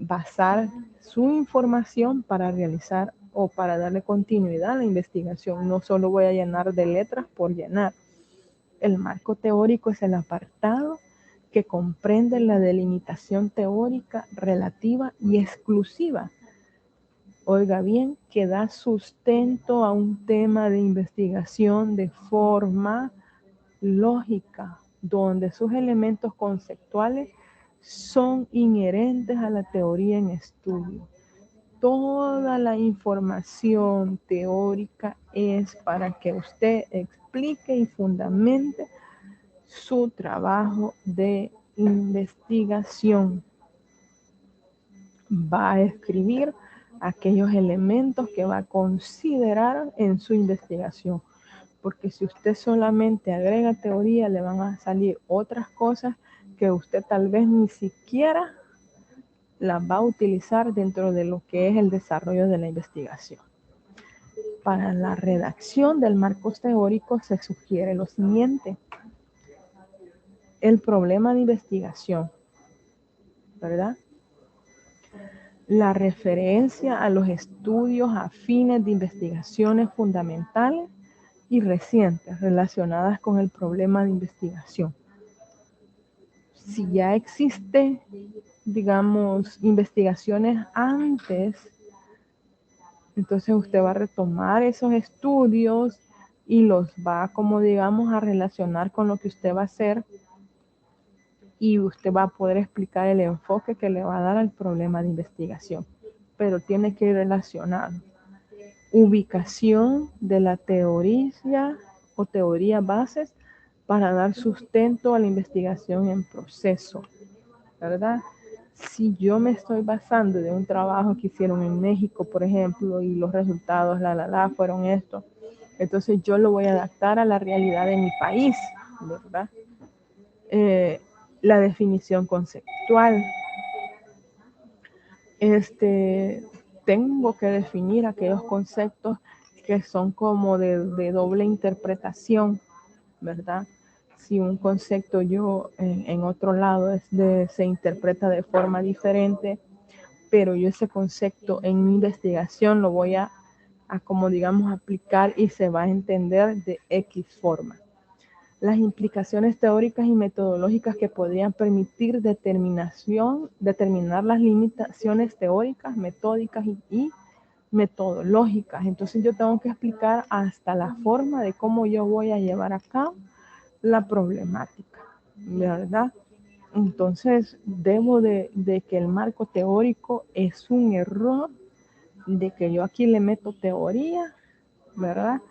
basar su información para realizar o para darle continuidad a la investigación. No solo voy a llenar de letras por llenar. El marco teórico es el apartado que comprende la delimitación teórica relativa y exclusiva. Oiga bien, que da sustento a un tema de investigación de forma lógica, donde sus elementos conceptuales son inherentes a la teoría en estudio. Toda la información teórica es para que usted explique y fundamente su trabajo de investigación. Va a escribir aquellos elementos que va a considerar en su investigación. Porque si usted solamente agrega teoría, le van a salir otras cosas que usted tal vez ni siquiera las va a utilizar dentro de lo que es el desarrollo de la investigación. Para la redacción del marco teórico se sugiere lo siguiente: el problema de investigación, ¿verdad? La referencia a los estudios a fines de investigaciones fundamentales y recientes relacionadas con el problema de investigación. Si ya existe, digamos, investigaciones antes, entonces usted va a retomar esos estudios y los va, como digamos, a relacionar con lo que usted va a hacer, y usted va a poder explicar el enfoque que le va a dar al problema de investigación. Pero tiene que ir relacionado. Ubicación de la teoría o teoría bases para dar sustento a la investigación en proceso, ¿verdad? Si yo me estoy basando de un trabajo que hicieron en México, por ejemplo, y los resultados, fueron esto, entonces yo lo voy a adaptar a la realidad de mi país, ¿verdad? La definición conceptual. Tengo que definir aquellos conceptos que son como de doble interpretación, ¿verdad? Si un concepto en otro lado se interpreta de forma diferente, pero yo ese concepto en mi investigación lo voy a como digamos aplicar y se va a entender de X forma. Las implicaciones teóricas y metodológicas que podrían permitir determinar las limitaciones teóricas, metódicas y metodológicas. Entonces yo tengo que explicar hasta la forma de cómo yo voy a llevar a cabo la problemática, ¿verdad? Entonces debo de que el marco teórico es un error, de que yo aquí le meto teoría, ¿verdad?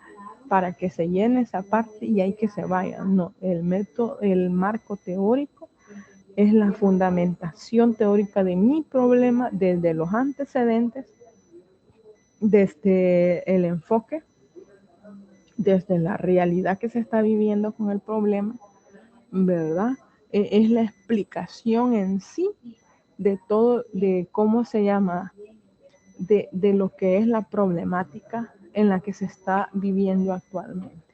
Para que se llene esa parte y ahí que se vaya. No, el marco teórico es la fundamentación teórica de mi problema desde los antecedentes, desde el enfoque, desde la realidad que se está viviendo con el problema, ¿verdad? Es la explicación en sí de todo, de cómo se llama, de lo que es la problemática en la que se está viviendo actualmente.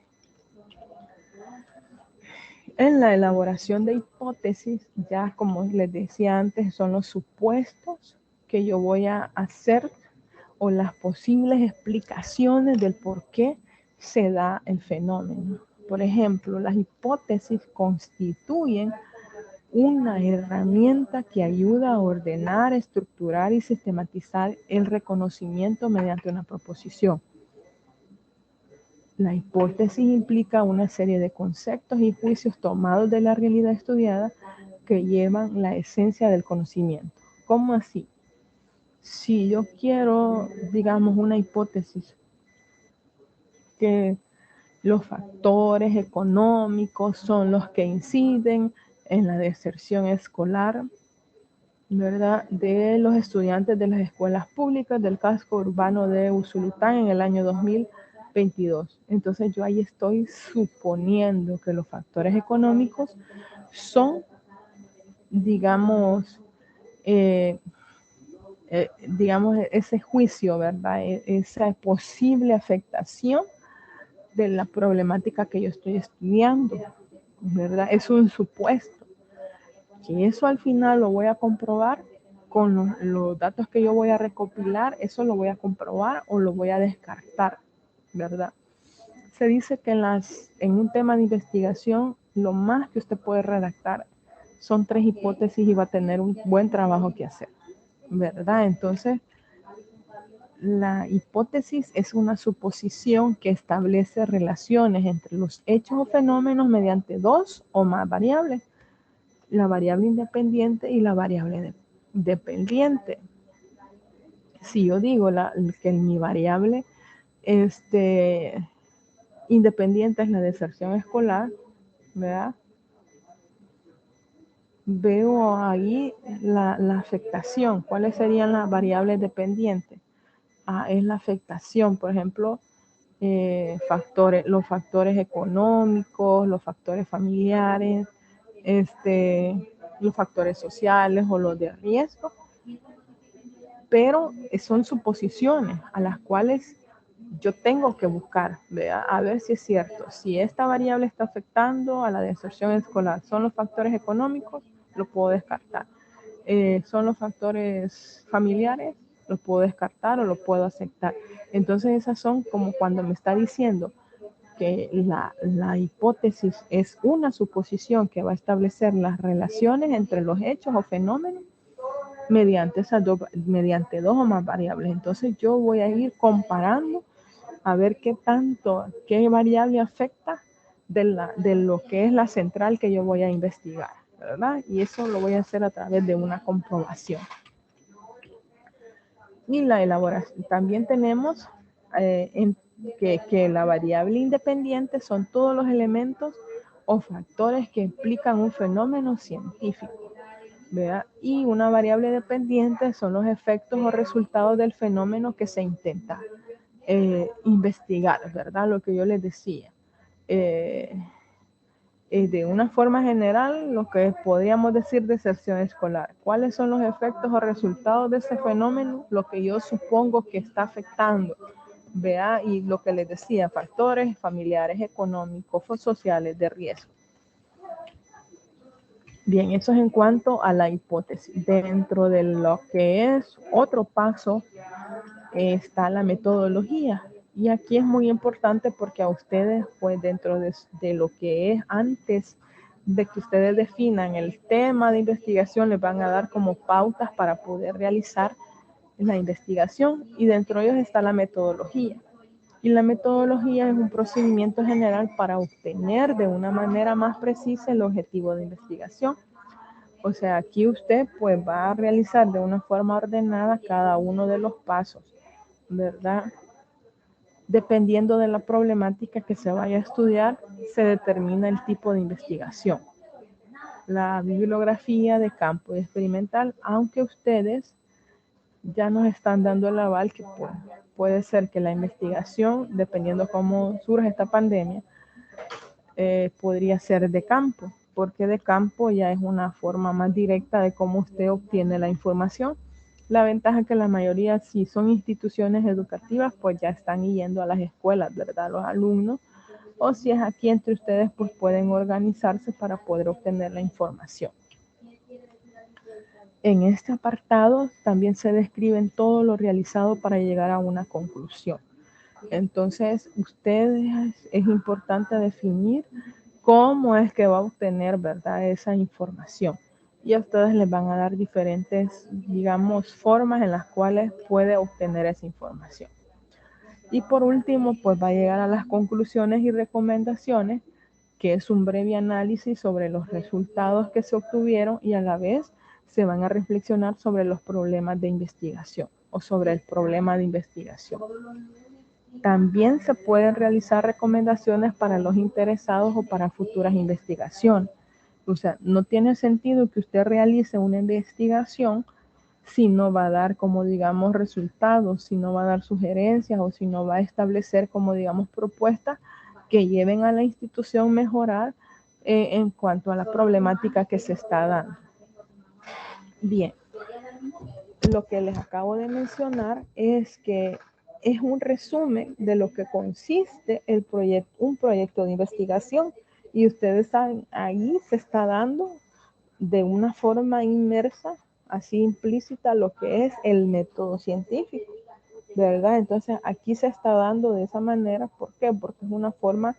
En la elaboración de hipótesis, ya como les decía antes, son los supuestos que yo voy a hacer o las posibles explicaciones del por qué se da el fenómeno. Por ejemplo, las hipótesis constituyen una herramienta que ayuda a ordenar, estructurar y sistematizar el reconocimiento mediante una proposición. La hipótesis implica una serie de conceptos y juicios tomados de la realidad estudiada que llevan la esencia del conocimiento. ¿Cómo así? Si yo quiero, digamos, una hipótesis que los factores económicos son los que inciden en la deserción escolar, ¿verdad?, de los estudiantes de las escuelas públicas del casco urbano de Usulután en el año 2022. Entonces yo ahí estoy suponiendo que los factores económicos son, digamos, ese juicio, ¿verdad? Esa posible afectación de la problemática que yo estoy estudiando, ¿verdad? Es un supuesto. Que eso al final lo voy a comprobar con los datos que yo voy a recopilar, eso lo voy a comprobar o lo voy a descartar, ¿verdad? Se dice que en un tema de investigación, lo más que usted puede redactar son 3 hipótesis y va a tener un buen trabajo que hacer, ¿verdad? Entonces, la hipótesis es una suposición que establece relaciones entre los hechos o fenómenos mediante 2 o más variables, la variable independiente y la variable dependiente. Si yo digo que mi variable independiente es la deserción escolar, ¿verdad? Veo ahí la afectación. ¿Cuáles serían las variables dependientes? Es la afectación, por ejemplo, los factores económicos, los factores familiares, los factores sociales o los de riesgo, pero son suposiciones a las cuales yo tengo que buscar, ¿verdad?, a ver si es cierto. Si esta variable está afectando a la deserción escolar, son los factores económicos, lo puedo descartar. Son los factores familiares, lo puedo descartar o lo puedo aceptar. Entonces esas son como cuando me está diciendo que la hipótesis es una suposición que va a establecer las relaciones entre los hechos o fenómenos mediante 2 o más variables. Entonces yo voy a ir comparando a ver qué variable afecta de lo que es la central que yo voy a investigar, ¿verdad? Y eso lo voy a hacer a través de una comprobación. Y la elaboración. También tenemos que la variable independiente son todos los elementos o factores que implican un fenómeno científico, ¿verdad? Y una variable dependiente son los efectos o resultados del fenómeno que se intenta investigar, ¿verdad? Lo que yo les decía. De una forma general, lo que podríamos decir deserción escolar. ¿Cuáles son los efectos o resultados de ese fenómeno? Lo que yo supongo que está afectando, ¿vea? Y lo que les decía, factores familiares, económicos, sociales, de riesgo. Bien, eso es en cuanto a la hipótesis. Dentro de lo que es otro paso está la metodología. Y aquí es muy importante porque a ustedes, pues dentro de lo que es antes de que ustedes definan el tema de investigación, les van a dar como pautas para poder realizar la investigación y dentro de ellos está la metodología. Y la metodología es un procedimiento general para obtener de una manera más precisa el objetivo de investigación. O sea, aquí usted pues va a realizar de una forma ordenada cada uno de los pasos, ¿verdad? Dependiendo de la problemática que se vaya a estudiar, se determina el tipo de investigación. La bibliografía de campo y experimental, aunque ustedes ya nos están dando el aval que puede ser que la investigación, dependiendo cómo surge esta pandemia, podría ser de campo, porque de campo ya es una forma más directa de cómo usted obtiene la información. La ventaja es que la mayoría, si son instituciones educativas, pues ya están yendo a las escuelas, ¿verdad? Los alumnos. O si es aquí entre ustedes, pues pueden organizarse para poder obtener la información. En este apartado también se describen todo lo realizado para llegar a una conclusión. Entonces, ustedes es importante definir cómo es que va a obtener, ¿verdad?, esa información. y a ustedes les van a dar diferentes, digamos, formas en las cuales puede obtener esa información. Y por último, pues va a llegar a las conclusiones y recomendaciones, que es un breve análisis sobre los resultados que se obtuvieron y a la vez se van a reflexionar sobre los problemas de investigación o sobre el problema de investigación. También se pueden realizar recomendaciones para los interesados o para futuras investigaciones. O sea, no tiene sentido que usted realice una investigación si no va a dar, como digamos, resultados, si no va a dar sugerencias o si no va a establecer, como digamos, propuestas que lleven a la institución mejorar en cuanto a la problemática que se está dando. Bien, lo que les acabo de mencionar es que es un resumen de lo que consiste un proyecto de investigación, y ustedes saben, ahí se está dando de una forma inmersa, así implícita, lo que es el método científico, ¿verdad? Entonces aquí se está dando de esa manera. ¿Por qué? Porque es una forma,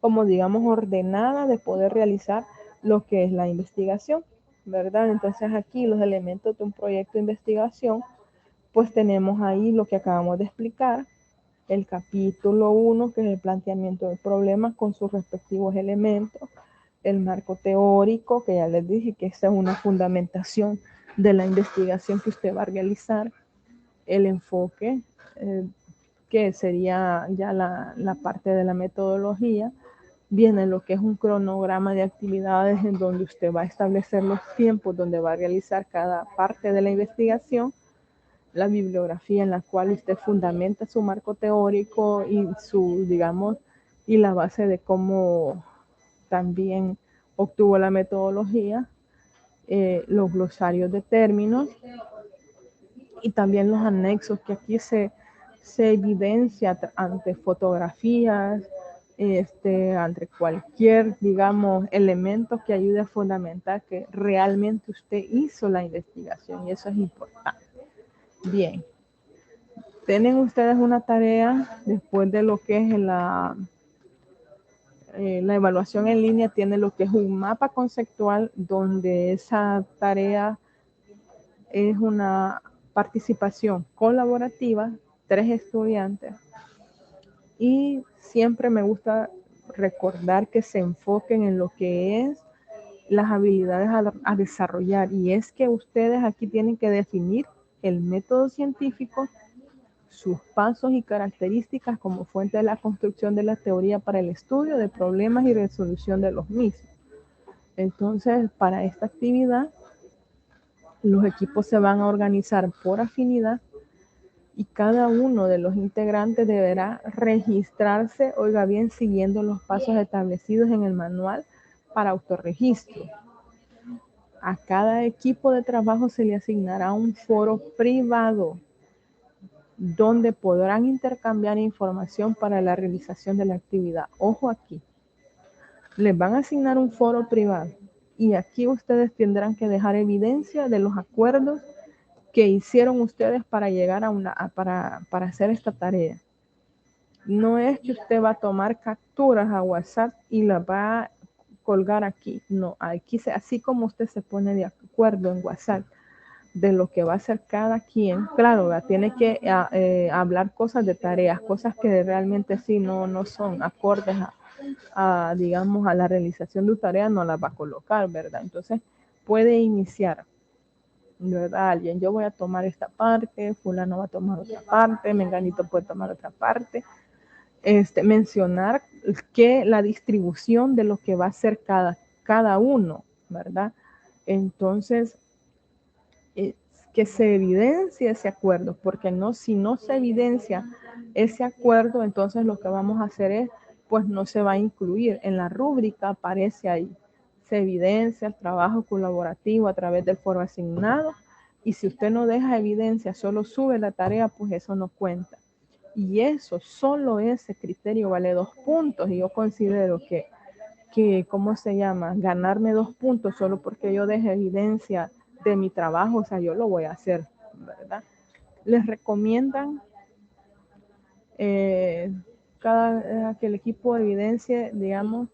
como digamos, ordenada de poder realizar lo que es la investigación, ¿verdad? Entonces aquí los elementos de un proyecto de investigación, pues tenemos ahí lo que acabamos de explicar, el capítulo 1, que es el planteamiento del problema con sus respectivos elementos, el marco teórico, que ya les dije que esa es una fundamentación de la investigación que usted va a realizar, el enfoque, que sería ya la parte de la metodología, viene lo que es un cronograma de actividades en donde usted va a establecer los tiempos donde va a realizar cada parte de la investigación, la bibliografía en la cual usted fundamenta su marco teórico y su, digamos, y la base de cómo también obtuvo la metodología, los glosarios de términos y también los anexos, que aquí se evidencia ante fotografías, ante cualquier, digamos, elemento que ayude a fundamentar que realmente usted hizo la investigación, y eso es importante. Bien, tienen ustedes una tarea después de lo que es la evaluación en línea, tiene lo que es un mapa conceptual, donde esa tarea es una participación colaborativa, 3 estudiantes, y siempre me gusta recordar que se enfoquen en lo que es las habilidades a desarrollar, y es que ustedes aquí tienen que definir el método científico, sus pasos y características como fuente de la construcción de la teoría para el estudio de problemas y resolución de los mismos. Entonces, para esta actividad, los equipos se van a organizar por afinidad y cada uno de los integrantes deberá registrarse, oiga bien, siguiendo los pasos establecidos en el manual para autorregistro. A cada equipo de trabajo se le asignará un foro privado donde podrán intercambiar información para la realización de la actividad. Ojo aquí, les van a asignar un foro privado y aquí ustedes tendrán que dejar evidencia de los acuerdos que hicieron ustedes para llegar para hacer esta tarea. No es que usted va a tomar capturas a WhatsApp y las va a colgar aquí. No, aquí así como usted se pone de acuerdo en WhatsApp de lo que va a hacer cada quien, claro, tiene que hablar cosas de tareas, cosas que realmente sí no son acordes digamos, a la realización de tarea, no las va a colocar, ¿verdad? Entonces puede iniciar, ¿verdad? Alguien, yo voy a tomar esta parte, fulano va a tomar otra parte, menganito puede tomar otra parte. Mencionar que la distribución de lo que va a hacer cada uno, ¿verdad? Entonces, que se evidencie ese acuerdo, porque si no se evidencia ese acuerdo, entonces lo que vamos a hacer es, pues no se va a incluir. En la rúbrica aparece ahí, se evidencia el trabajo colaborativo a través del foro asignado, y si usted no deja evidencia, solo sube la tarea, pues eso no cuenta. Y eso, solo ese criterio vale 2 puntos, y yo considero que ¿cómo se llama? Ganarme 2 puntos solo porque yo deje evidencia de mi trabajo, o sea, yo lo voy a hacer, ¿verdad? Les recomiendan que el equipo de evidencia, digamos,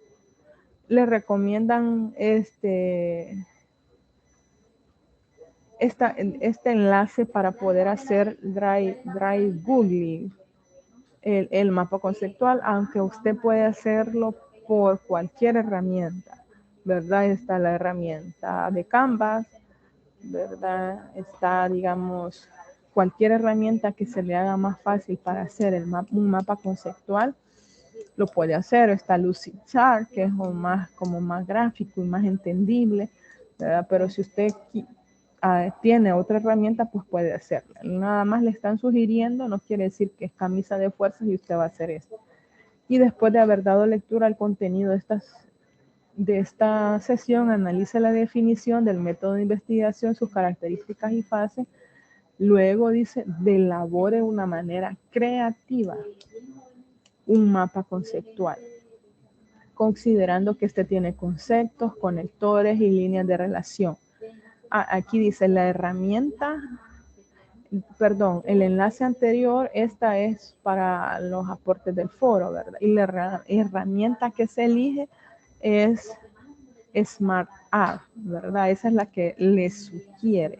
les recomiendan este enlace para poder hacer dry googling, el mapa conceptual, aunque usted puede hacerlo por cualquier herramienta, ¿verdad? Está la herramienta de Canvas, ¿verdad? Está, digamos, cualquier herramienta que se le haga más fácil para hacer un mapa conceptual, lo puede hacer. Está Lucidchart, que es como más gráfico y más entendible, ¿verdad? Pero si usted tiene otra herramienta, pues puede hacerla. Nada más le están sugiriendo, no quiere decir que es camisa de fuerzas y usted va a hacer esto. Y después de haber dado lectura al contenido de esta sesión, analice la definición del método de investigación, sus características y fases. Luego dice, de elabore de una manera creativa un mapa conceptual, considerando que este tiene conceptos, conectores y líneas de relación. Aquí dice la herramienta, perdón, el enlace anterior, esta es para los aportes del foro, ¿verdad? Y la herramienta que se elige es SmartArt, ¿verdad? Esa es la que les sugiere.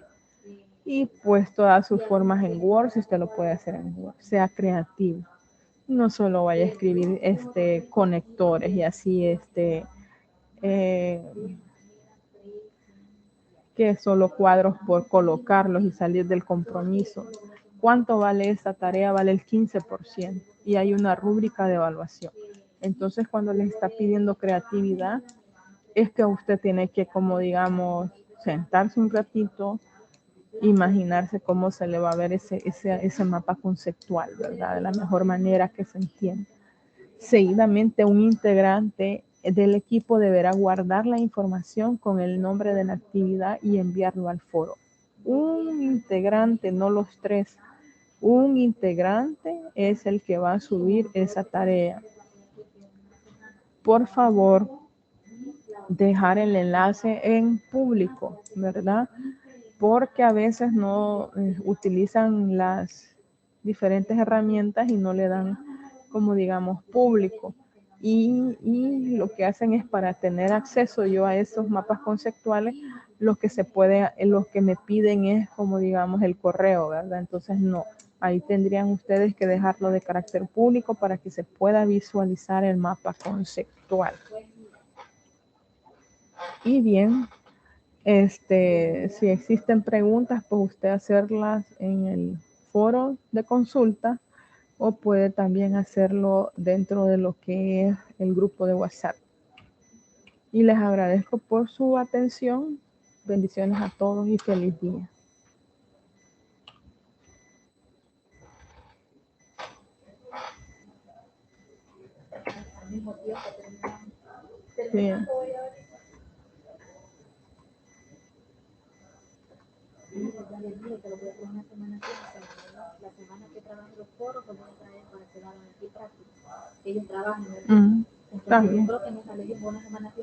Y pues todas sus formas en Word, si usted lo puede hacer en Word, sea creativo. No solo vaya a escribir conectores y así que solo cuadros por colocarlos y salir del compromiso. ¿Cuánto vale esta tarea? Vale el 15% y hay una rúbrica de evaluación. Entonces, cuando les está pidiendo creatividad, es que usted tiene que, como digamos, sentarse un ratito, imaginarse cómo se le va a ver ese mapa conceptual, ¿verdad? De la mejor manera que se entiende. Seguidamente, un integrante del equipo deberá guardar la información con el nombre de la actividad y enviarlo al foro. Un integrante, no los tres. Un integrante es el que va a subir esa tarea. Por favor, dejar el enlace en público, ¿verdad? Porque a veces no utilizan las diferentes herramientas y no le dan, como digamos, público. Y lo que hacen es, para tener acceso yo a esos mapas conceptuales, lo que me piden es, como digamos, el correo, ¿verdad? Entonces no, ahí tendrían ustedes que dejarlo de carácter público para que se pueda visualizar el mapa conceptual. Y bien, si existen preguntas, pues usted hacerlas en el foro de consulta o puede también hacerlo dentro de lo que es el grupo de WhatsApp. Y les agradezco por su atención. Bendiciones a todos y feliz día. Sí. La semana que trabajo los foros, los voy a traer para que hagan aquí práctica. Ellos trabajan, ¿verdad? Entonces, yo creo que me sale bien una semana aquí.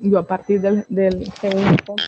Yo a partir del segundo punto.